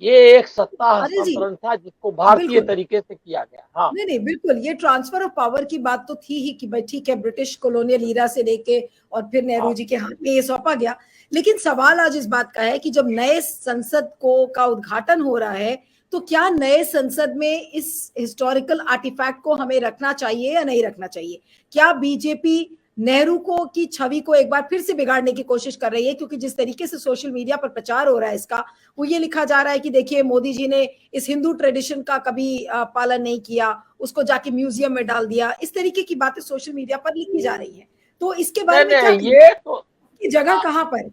ये एक सत्ता अरे जी, हस्तांतरण था जिसको भारतीय बिल्कुल। तरीके से किया गया। हाँ नहीं नहीं, बिल्कुल, ये ट्रांसफर ऑफ पावर की बात तो थी ही कि भाई ठीक है, ब्रिटिश कॉलोनियल ईरा से लेके और फिर नेहरू हाँ। जी के हाथ में ये सौंपा गया। लेकिन सवाल आज इस बात का है कि जब नए संसद को का उद्घाटन हो रहा है, तो क्या नए संसद में इस हिस्टोरिकल आर्टिफैक्ट को हमें रखना चाहिए या नहीं रखना चाहिए? क्या बीजेपी नेहरू को की छवि को एक बार फिर से बिगाड़ने की कोशिश कर रही है? क्योंकि जिस तरीके से सोशल मीडिया पर प्रचार हो रहा है इसका, वो ये लिखा जा रहा है कि देखिए मोदी जी ने इस हिंदू ट्रेडिशन का कभी पालन नहीं किया, उसको जाके म्यूजियम में डाल दिया। इस तरीके की बातें सोशल मीडिया पर लिखी जा रही हैं। तो इसके नहीं बारे में क्या नहीं, कहेंगे? ये तो की जगह कहाँ पर?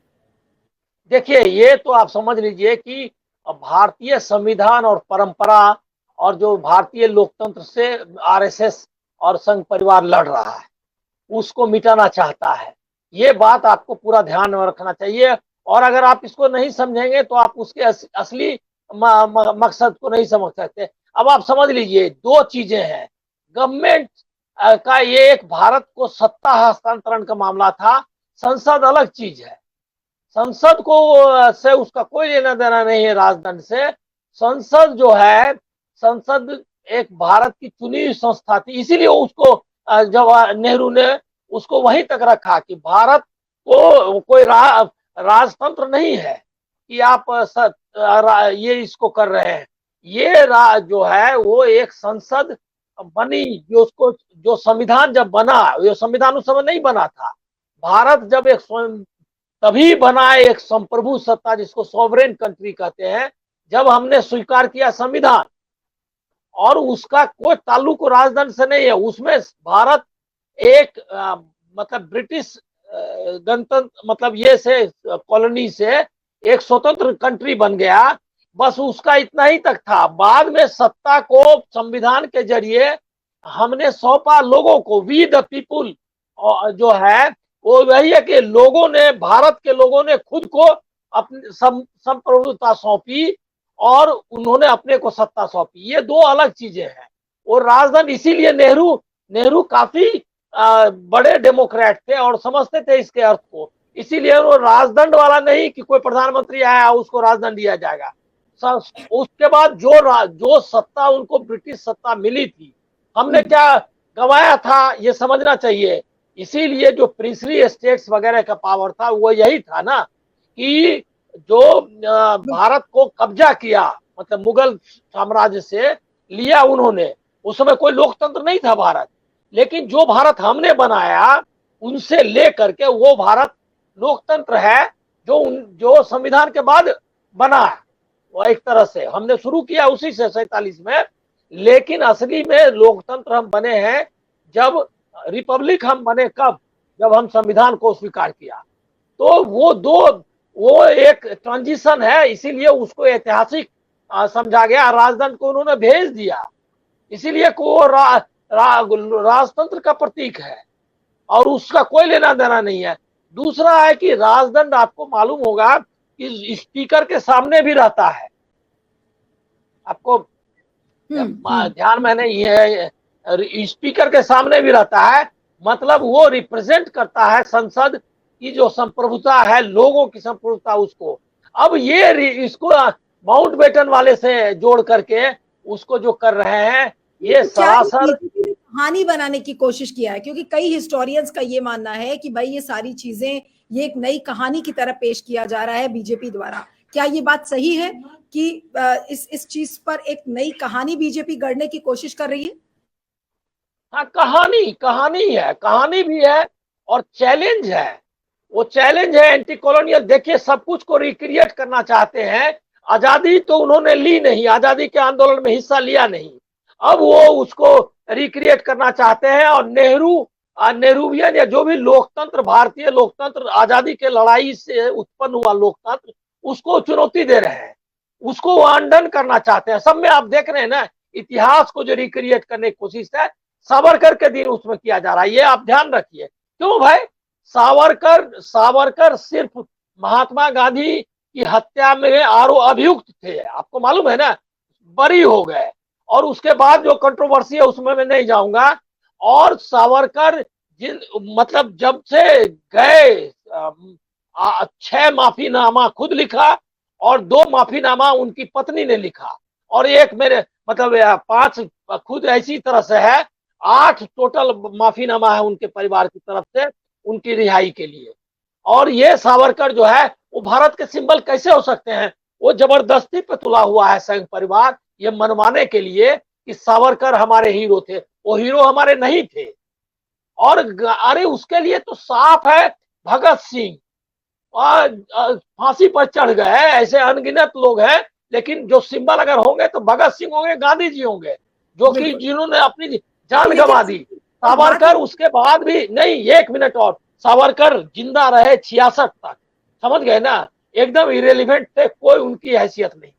देखिए, ये तो आप समझ लीजिए कि भारतीय संविधान और परंपरा और जो भारतीय लोकतंत्र से आरएसएस और संघ परिवार लड़ रहा है, उसको मिटाना चाहता है। ये बात आपको पूरा ध्यान में रखना चाहिए। और अगर आप इसको नहीं समझेंगे तो आप उसके असली मकसद को नहीं समझ सकते। अब आप समझ लीजिए, दो चीजें हैं। गवर्नमेंट का ये एक भारत को सत्ता हस्तांतरण का मामला था, संसद अलग चीज है। संसद को से उसका कोई लेना देना नहीं है राजदंड से। संसद जो है, संसद एक भारत की चुनी हुई संस्था थी, इसीलिए उसको जब नेहरू ने उसको वहीं तक रखा कि भारत को कोई राजतंत्र नहीं है कि आप ये इसको कर रहे हैं। ये जो है वो एक संसद बनी, जो उसको जो संविधान जब बना, ये संविधान उस समय नहीं बना था। भारत जब एक तभी बना एक संप्रभु सत्ता जिसको सॉवरेन कंट्री कहते हैं, जब हमने स्वीकार किया संविधान। और उसका कोई ताल्लुक राजदंड से नहीं है। उसमें भारत एक मतलब ब्रिटिश गणतंत्र, मतलब ये से कॉलोनी से एक स्वतंत्र कंट्री बन गया। बस उसका इतना ही तक था। बाद में सत्ता को संविधान के जरिए हमने सौंपा लोगों को, वी द पीपुल। जो है वो वही है कि लोगों ने, भारत के लोगों ने खुद को अपनी संप्रभुता सौंपी और उन्होंने अपने को सत्ता सौंपी। ये दो अलग चीजें हैं। और राजदंड इसीलिए नेहरू नेहरू काफी बड़े डेमोक्रेट थे और समझते थे इसके अर्थ को। इसीलिए वो राजदंड वाला नहीं कि कोई प्रधानमंत्री आया उसको राजदंड दिया जाएगा। उसके बाद जो सत्ता उनको ब्रिटिश सत्ता मिली थी, हमने क्या गंवाया था ये समझना चाहिए। इसीलिए जो प्रिंसली स्टेट्स वगैरह का पावर था वो यही था ना, कि जो भारत को कब्जा किया, मतलब मुगल साम्राज्य से लिया उन्होंने। उस समय कोई लोकतंत्र नहीं था भारत, लेकिन जो भारत हमने बनाया उनसे ले करके वो भारत लोकतंत्र है, जो संविधान के बाद बना है। वो एक तरह से हमने शुरू किया उसी से 47 में। लेकिन असली में लोकतंत्र हम बने हैं जब, रिपब्लिक हम बने कब, जब हम संविधान को स्वीकार किया। तो वो एक ट्रांजिशन है, इसीलिए उसको ऐतिहासिक समझा गया। राजदंड को उन्होंने भेज दिया, इसीलिए को राजतंत्र का प्रतीक है और उसका कोई लेना देना नहीं है। दूसरा है कि राजदंड आपको मालूम होगा कि स्पीकर के सामने भी रहता है। आपको ध्यान में नहीं है, स्पीकर के सामने भी रहता है। मतलब वो रिप्रेजेंट करता है संसद की जो संप्रभुता है, लोगों की संप्रभुता उसको। अब ये इसको माउंटबेटन वाले से जोड़ करके उसको जो कर रहे हैं, ये तो क्या सरासर कहानी बनाने की कोशिश किया है? क्योंकि कई हिस्टोरियंस का ये मानना है कि भाई ये सारी चीजें ये एक नई कहानी की तरह पेश किया जा रहा है बीजेपी द्वारा। क्या ये बात सही है कि इस चीज पर एक नई कहानी बीजेपी गढ़ने की कोशिश कर रही है? हाँ, कहानी कहानी है, कहानी भी है और चैलेंज है। वो चैलेंज है एंटी कॉलोनियल। देखिए, सब कुछ को रिक्रिएट करना चाहते हैं। आजादी तो उन्होंने ली नहीं, आजादी के आंदोलन में हिस्सा लिया नहीं। अब वो उसको रिक्रिएट करना चाहते हैं और नेहरूवियन या जो भी लोकतंत्र, भारतीय लोकतंत्र, आजादी के लड़ाई से उत्पन्न हुआ लोकतंत्र, उसको चुनौती दे रहे हैं। उसको अनडन करना चाहते हैं। सब में आप देख रहे हैं ना, इतिहास को जो रिक्रिएट करने की कोशिश है, सावरकर के दिन उसमें किया जा रहा है। ये आप ध्यान रखिए। क्यों भाई? सावरकर सिर्फ महात्मा गांधी की हत्या में अभियुक्त थे, आपको मालूम है ना, बरी हो गए। और उसके बाद जो कंट्रोवर्सी है उसमें मैं नहीं जाऊंगा। और सावरकर जिन, मतलब जब से गए, 6 माफीनामा खुद लिखा और 2 माफीनामा उनकी पत्नी ने लिखा, और एक मेरे मतलब 5 खुद ऐसी तरह से है, 8 टोटल माफीनामा है उनके परिवार की तरफ से उनकी रिहाई के लिए। और ये सावरकर जो है वो भारत के सिंबल कैसे हो सकते हैं? वो जबरदस्ती पे तुला हुआ है संघ परिवार, ये मनवाने के लिए कि सावरकर हमारे हीरो थे। वो हीरो हमारे नहीं थे। और अरे उसके लिए तो साफ है, भगत सिंह फांसी पर चढ़ गए, ऐसे अनगिनत लोग हैं, लेकिन जो सिंबल अगर होंगे तो भगत सिंह होंगे, गांधी जी होंगे, जो कि जिन्होंने अपनी जान गंवा दी। सावरकर उसके बाद भी नहीं, 1 मिनट और, सावरकर जिंदा रहे 66 तक, समझ गए ना, एकदम इरेलीवेंट थे, कोई उनकी हैसियत नहीं।